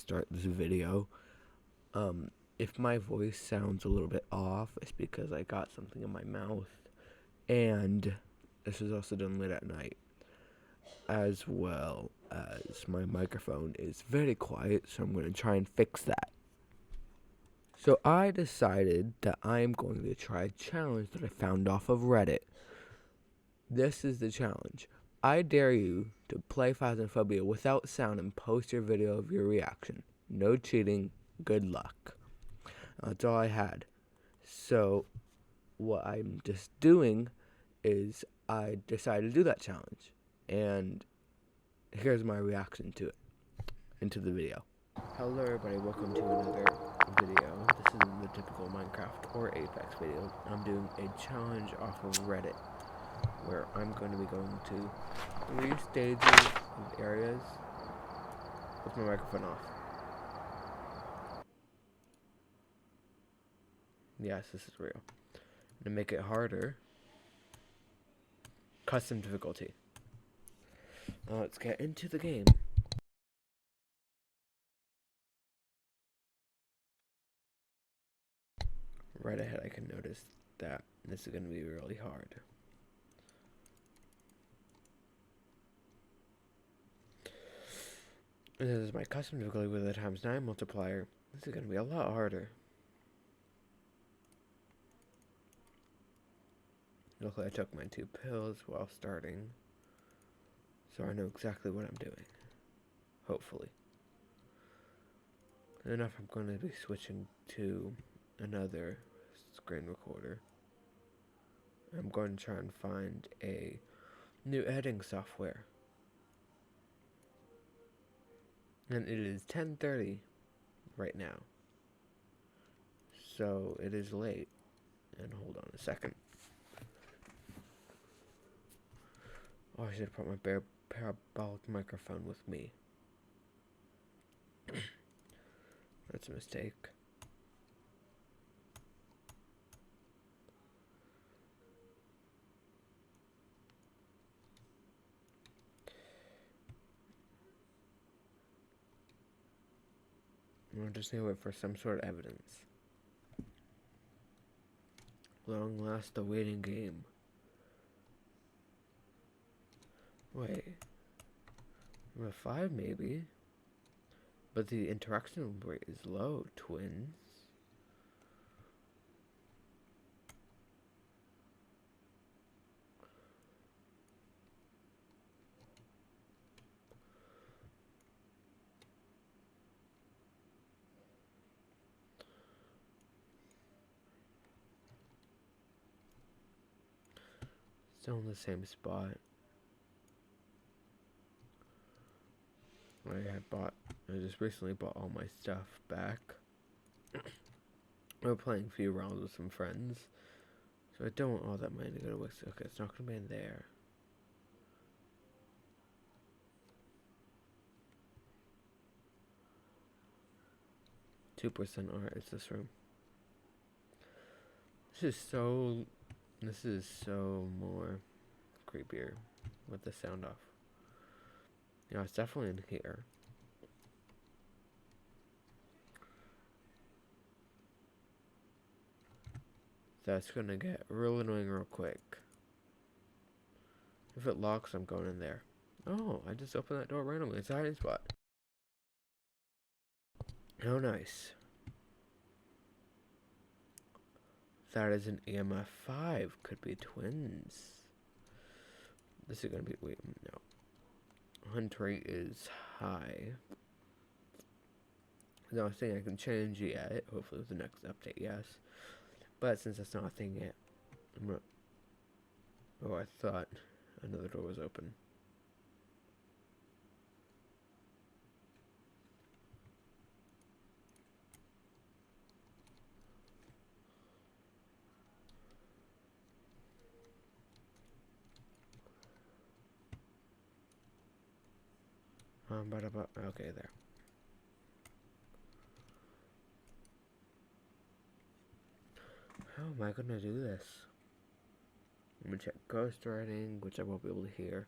start this video. If my voice sounds a little bit off, it's because I got something in my mouth, and this is also done late at night, as well as my microphone is very quiet, so I'm going to try and fix that. So I decided that I am going to try a challenge that I found off of Reddit. This is the challenge. I dare you to play Phasmophobia without sound and post your video of your reaction. No cheating. Good luck. That's all I had. So what I'm just doing is I decided to do that challenge. And here's my reaction to it. Into the video. Hello everybody, welcome to another video. This is the typical Minecraft or Apex video. I'm doing a challenge off of Reddit, where I'm going to be going to 3 stages of areas with my microphone off. Yes, this is real. To make it harder, custom difficulty. Now let's get into the game. Right ahead I can notice that this is going to be really hard. And this is my custom difficulty with a ×9 multiplier. This is going to be a lot harder. Luckily I took my 2 pills while starting, so I know exactly what I'm doing. Hopefully. And if I'm going to be switching to another screen recorder, I'm going to try and find a new editing software. And it is 10:30 right now, so it is late. And hold on a second. Oh, I should have brought my parabolic microphone with me. That's a mistake. I just need to wait for some sort of evidence. Long last the waiting game. Wait. I'm at 5 maybe. But the interaction rate is low, twins. Still in the same spot. I just recently bought all my stuff back. We're playing a few rounds with some friends, so I don't want all that money to go to waste. Okay, it's not gonna be in there. %. Alright, it's this room. This is so more creepier with the sound off. Yeah, it's definitely in here. That's gonna get real annoying real quick. If it locks, I'm going in there. Oh, I just opened that door randomly. It's a hiding spot. Oh, nice. That is an EMF 5. Could be twins. This is gonna be. Wait, no. Hunt rate is high. Not a thing I can change yet. Hopefully with the next update, yes. But since that's not a thing yet, I'm not. Oh, I thought another door was open. Okay, there. How am I gonna do this? I'm gonna check ghost writing, which I won't be able to hear.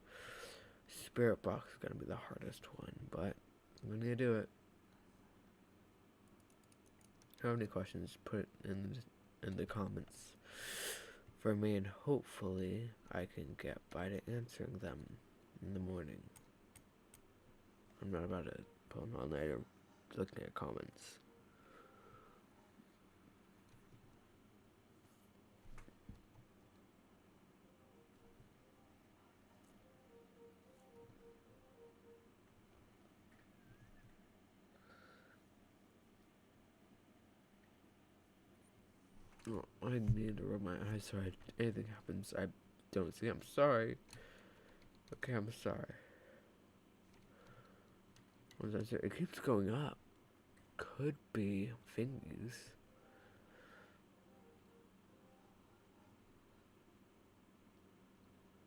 Spirit box is gonna be the hardest one, but I'm gonna do it. you have any questions, put it in the comments for me, and hopefully I can get by to answering them in the morning. I'm not about to put on all nighter looking at comments. Oh, I need to rub my eyes so anything happens I don't see. I'm sorry. Okay, I'm sorry. What does that say? It keeps going up. Could be thingies.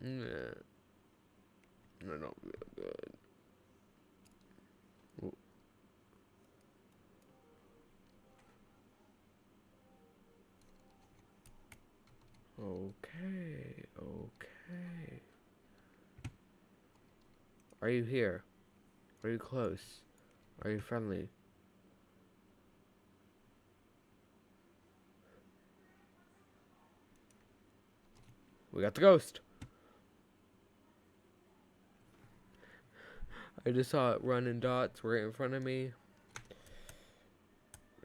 Yeah. I don't feel good. Ooh. Okay, okay. Are you here? Are you close? Are you friendly? We got the ghost. I just saw it run in dots right in front of me.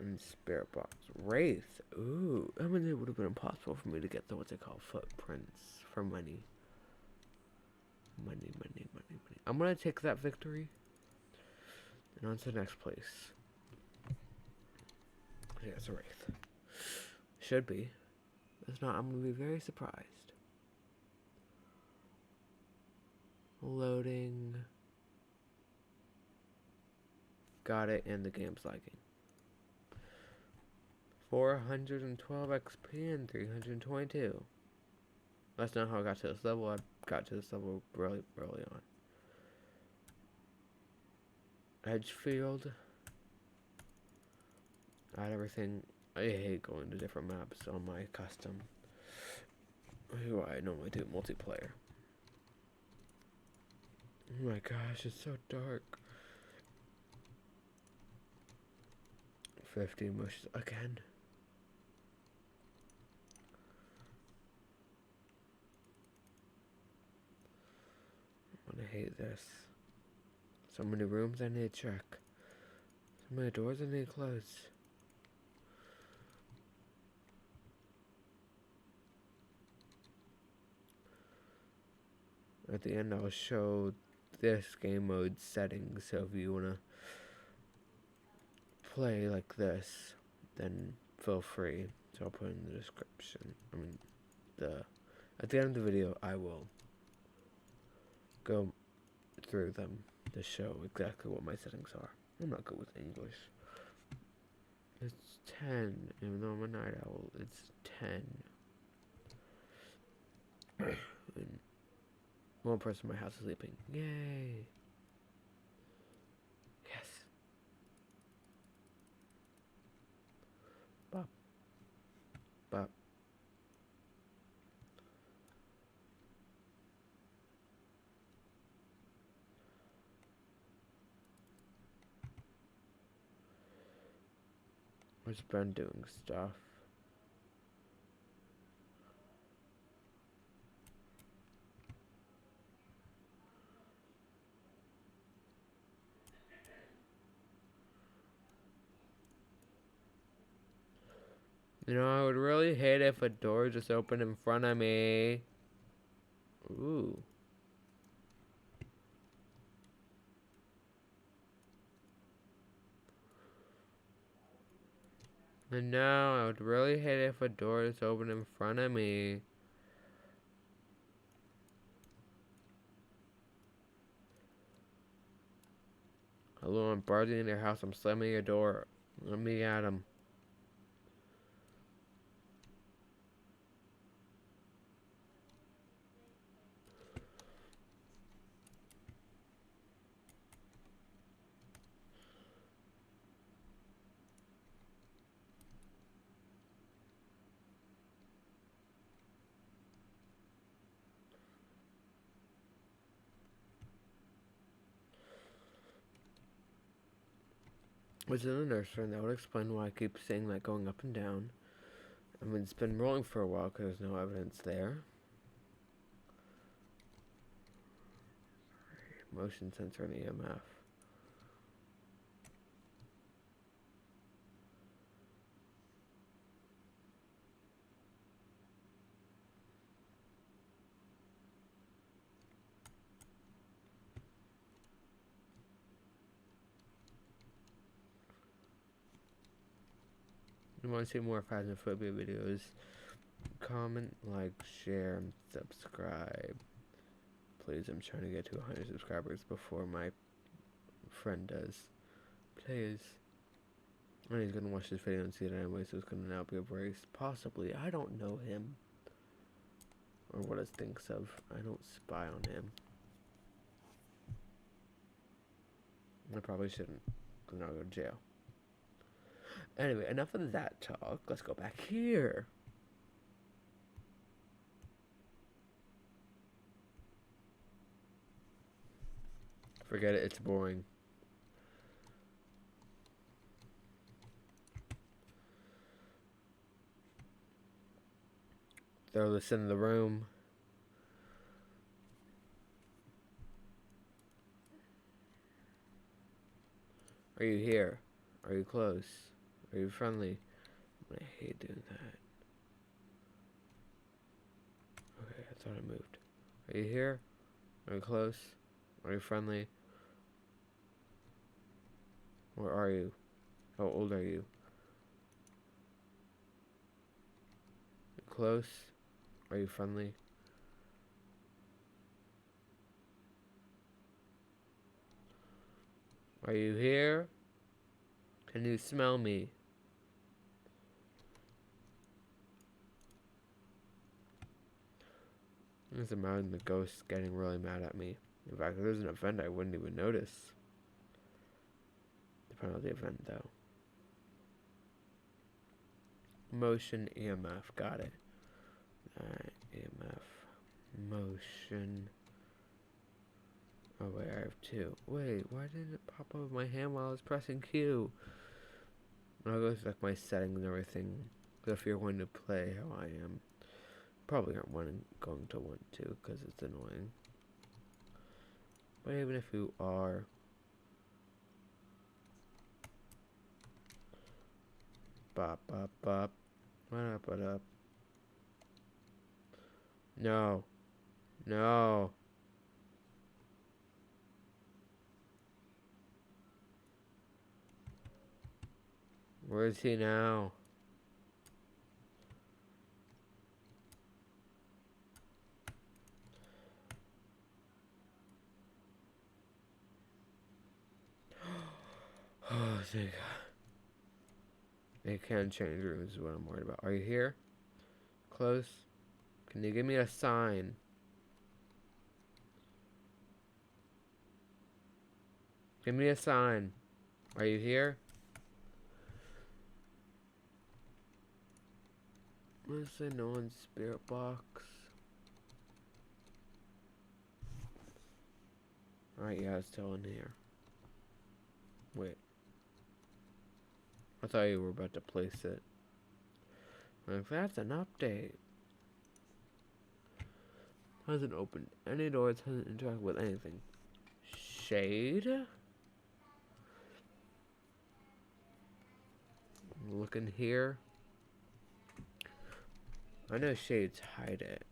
And spirit box. Wraith. Ooh. I mean, it would have been impossible for me to get the, what's it called? Footprints for money. Money. I'm gonna take that victory. And on to the next place. Yeah, it's a wraith. Should be. If not, I'm gonna be very surprised. Loading. Got it, and the game's lagging. 412 XP and 322. That's not how I got to this level. I got to this level really early on. Edgefield. I had everything. I hate going to different maps on my custom. I normally do multiplayer. Oh my gosh, it's so dark. 50 mushes again. I'm gonna hate this. So many rooms I need to check. So many doors I need to close. At the end, I'll show this game mode settings. So if you wanna play like this, then feel free. So I'll put in the description. I mean, at the end of the video, I will go through them to show exactly what my settings are. I'm not good with English. It's 10, even though I'm a night owl, it's 10. And one person in my house is sleeping. Yay! Yes. Bop. Bop. Where's Ben doing stuff? You know, I would really hate if a door just opened in front of me. Ooh. And now I would really hate if a door just opened in front of me. Hello, I'm barging in your house. I'm slamming your door. Let me at him. was in the nursery, and that would explain why I keep seeing that going up and down. I mean, it's been rolling for a while because there's no evidence there. Motion sensor and EMF. If you want to see more Phasmophobia videos, comment, like, share, and subscribe. Please, I'm trying to get to 100 subscribers before my friend does. Please. And he's gonna watch this video and see it anyway, so it's gonna now be erased. Possibly. I don't know him. Or what he thinks of. I don't spy on him. I probably shouldn't, because then I'll go to jail. Anyway, enough of that talk. Let's go back here. Forget it, it's boring. Throw this in the room. Are you here? Are you close? Are you friendly? I hate doing that. Okay, I thought I moved. Are you here? Are you close? Are you friendly? Where are you? How old are you? Close? Are you friendly? Are you here? Can you smell me? Just imagine the ghost getting really mad at me. In fact, if there's an event, I wouldn't even notice. Depending on the event, though. Motion EMF, got it. Alright, EMF. Motion. Oh wait, I have two. Wait, why didn't it pop up my hand while I was pressing Q? I'll go through like my settings and everything. If you're going to play how I am, probably aren't going to want to because it's annoying. But even if you are, bop bop bop, what up? No, no. Where is he now? Oh, thank God. They can change rooms is what I'm worried about. Are you here? Close? Can you give me a sign? Give me a sign. Are you here? Let's say no one's spirit box. Alright, yeah, it's still in here. Wait. I thought you were about to place it. Like, that's an update. Hasn't opened any doors, hasn't interacted with anything. Shade? Look in here. I know shades hide it.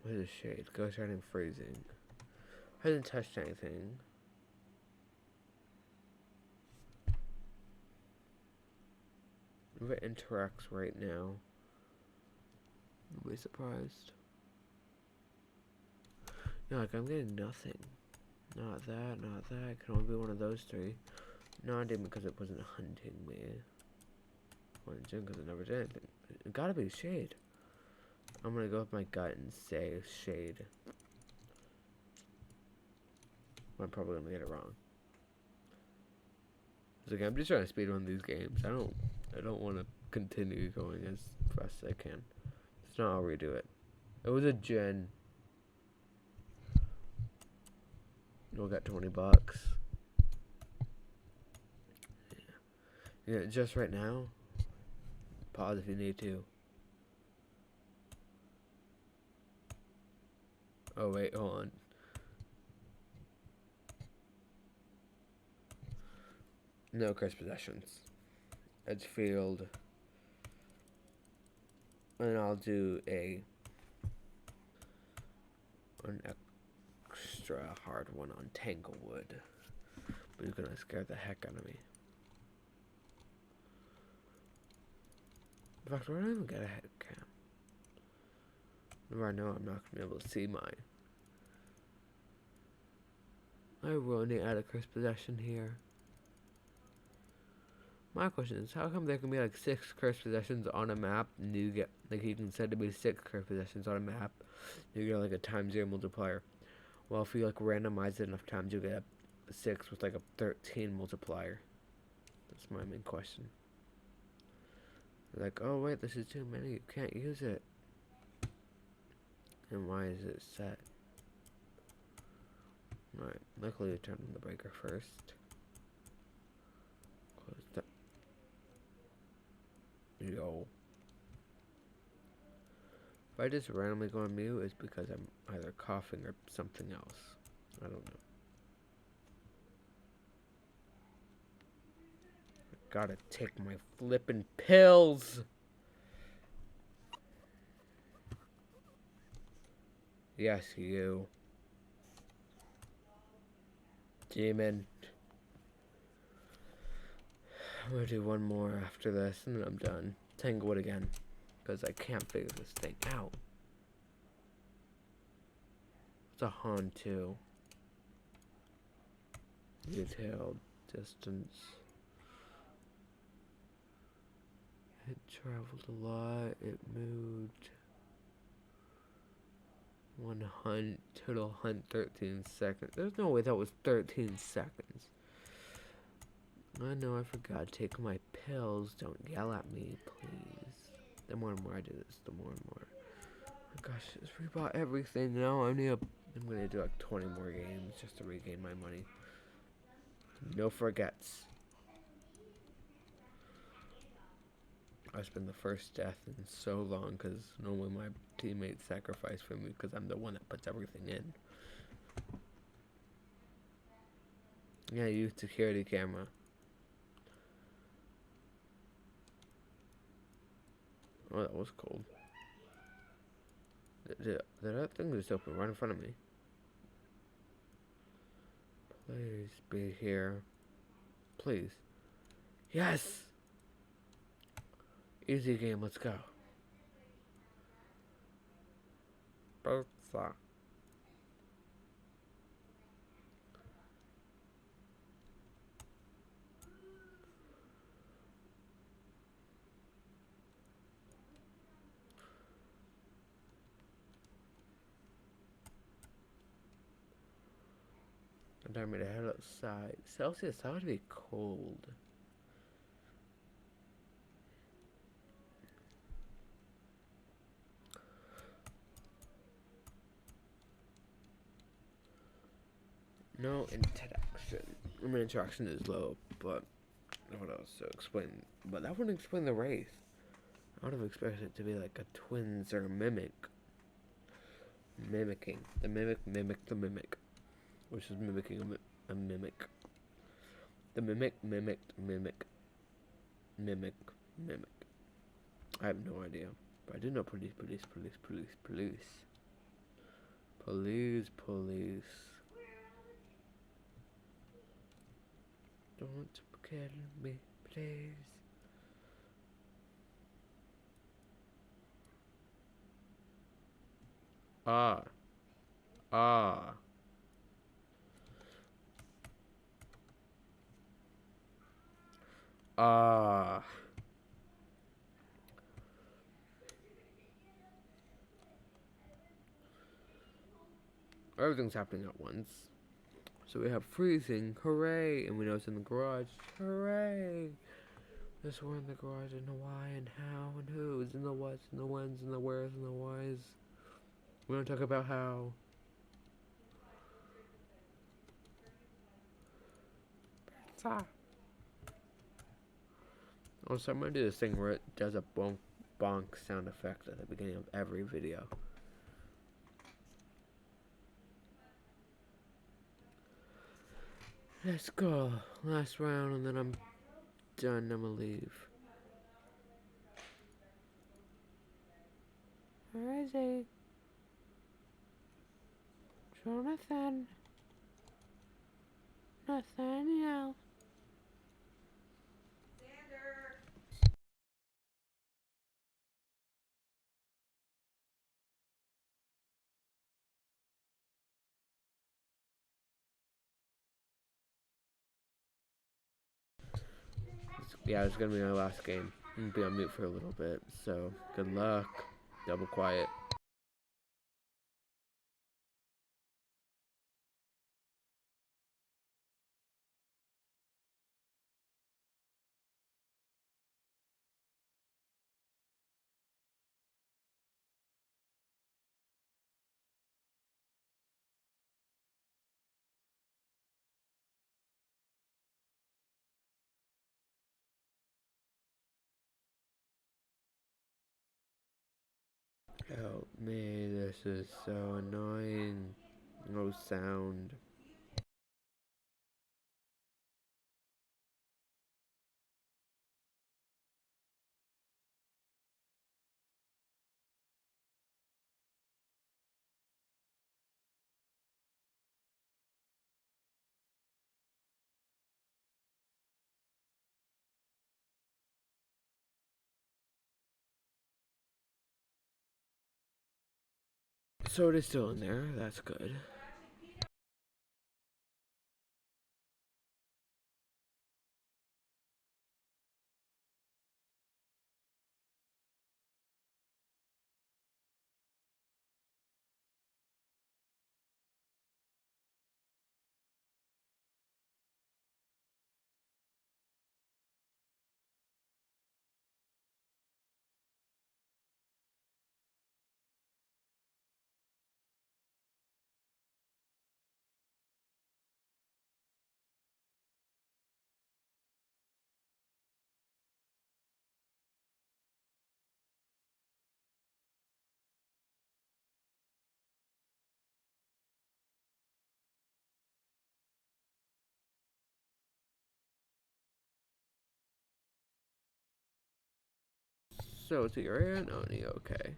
What is shade? Ghost writing freezing. Hasn't touched anything. If it interacts right now, I'll be surprised. No, like I'm getting nothing. Not that, not that. It can only be one of those three. No, I didn't because it wasn't hunting me. Well, because it never did anything. It gotta be shade. I'm gonna go with my gut and say shade. I'm probably gonna get it wrong. Cause again, I'm just trying to speed run these games. I don't want to continue going as fast as I can. It's not, I'll redo it. It was a gen. We'll get $20. Yeah, just right now. Pause if you need to. Oh wait, hold on. No cursed possessions. Edge field. And I'll do an extra hard one on Tanglewood. But he's gonna scare the heck out of me. In fact, I don't even get a head cam. I know I'm not gonna be able to see mine. I will need to add a cursed possession here. My question is, how come there can be like 6 cursed possessions on a map, and you get, like, you can set to be 6 cursed possessions on a map, you get like a ×0 multiplier. Well, if you like randomize it enough times, you get a 6 with like a 13 multiplier. That's my main question. Like, oh wait, this is too many, you can't use it. And why is it set? Alright, luckily I turned on the breaker first. Close that. Yo. If I just randomly go on mute, it's because I'm either coughing or something else. I don't know. I gotta take my flippin' pills! Yes, you. Demon. I'm gonna do one more after this, and then I'm done. Tanglewood again, because I can't figure this thing out. It's a Han too. Detailed distance. It traveled a lot. It moved. One hunt, total hunt 13 seconds. There's no way that was 13 seconds. I know I forgot to take my pills. Don't yell at me, please. The more and more I do this, the more and more. Oh my gosh, just rebought everything now. I'm gonna do like 20 more games just to regain my money. No forgets. It's been the first death in so long because normally my teammates sacrifice for me because I'm the one that puts everything in. Yeah, use security camera. Oh, that was cold. Did that thing just open right in front of me? Please be here. Please. Yes! Easy game, let's go. Bertha. I'm telling me to head outside. Celsius, that would be cold. No interaction. I mean, interaction is low, but what else to explain? But that wouldn't explain the race. I would have expected it to be like a twins or a mimic. Mimicking. The mimic mimicked the mimic. Which is mimicking a mimic. The mimic mimicked mimic. Mimic. I have no idea. But I do know police. Don't kill me, please. Ah. Ah. Ah. Everything's happening at once. So we have freezing, hooray, and we know it's in the garage, hooray. There's war in the garage, and the why, and how, and who's, and the what's, and the when's, and the where's, and the why's. We don't talk about how. Also, I'm gonna do this thing where it does a bonk bonk sound effect at the beginning of every video. Let's go. Last round and then I'm done. I'm gonna leave. Where is he? Jonathan. Nathaniel. Yeah, it's gonna be my last game. I'm gonna be on mute for a little bit, so good luck. Double quiet. Help me, this is so annoying. No sound. So it is still in there, that's good. So to your Aunt Oni, okay.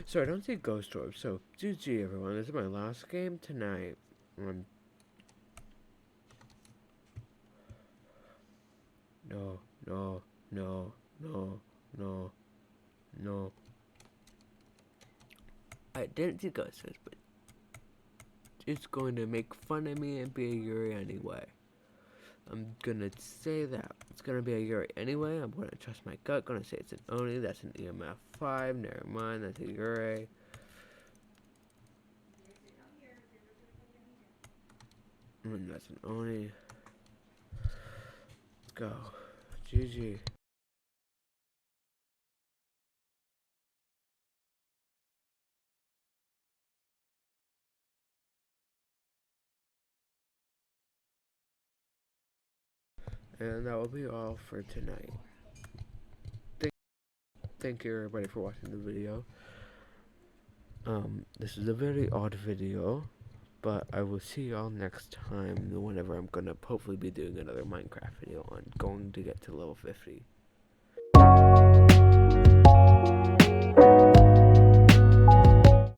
So I don't see ghost orbs, so GG everyone, this is my last game tonight. No, no, no, no, no, no. I didn't see ghosts, but it's going to make fun of me and be a Yuri anyway. I'm gonna say that. It's gonna be a Yuri anyway. I'm gonna trust my gut. Gonna say it's an Oni. That's an EMF 5. Never mind. That's a Yuri. And that's an Oni. Let's go. GG. And that will be all for tonight. Thank you everybody for watching the video. This is a very odd video, but I will see y'all next time whenever I'm gonna hopefully be doing another Minecraft video on going to get to level 50.